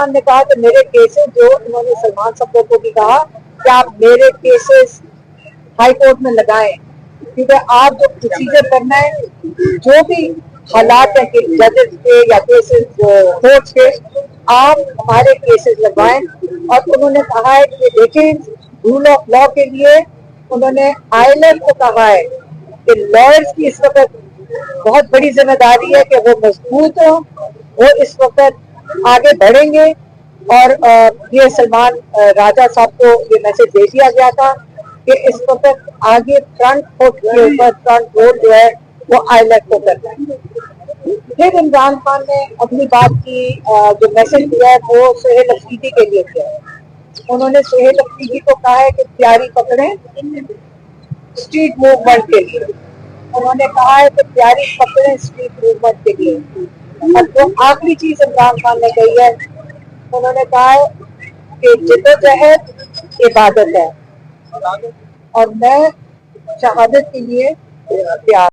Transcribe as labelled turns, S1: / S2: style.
S1: खान ने कहा कि मेरे केसेस, जो उन्होंने सलमान साहब को भी कहा कि आप मेरे केसेस हाई कोर्ट में लगाएं, क्योंकि आप जो प्रोसीजर करना है, जो भी हालात है कि जजेस के या केसेस कोर्ट के, आप हमारे केसेस लगवाएं। और उन्होंने कहा है कि देखें, रूल ऑफ लॉ के लिए उन्होंने आईएलएफ को कहा है कि लॉयर्स की इस वक्त बहुत बड़ी जिम्मेदारी है कि वो मजबूत हो, वो इस वक्त आगे बढ़ेंगे। और ये सलमान राजा साहब को ये मैसेज दे दिया गया था कि इस वक्त आगे फ्रंट फुट के ऊपर फ्रंट रोड जो है वो आईएलएफ को करना है। फिर इमरान खान ने अपनी बात की, जो मैसेज दिया है वो सुहेल अफरीदी के लिए दिया है। उन्होंने सुहेल अफरीदी को कहा है कि तैयारी पकड़े स्ट्रीट मूवमेंट के लिए। उन्होंने कहा है कि तैयारी पकड़े स्ट्रीट मूवमेंट के लिए। और जो आखिरी चीज इमरान खान ने कही है, उन्होंने कहा है कि जिद्दोजहद इबादत है और मैं शहादत के लिए तैयार।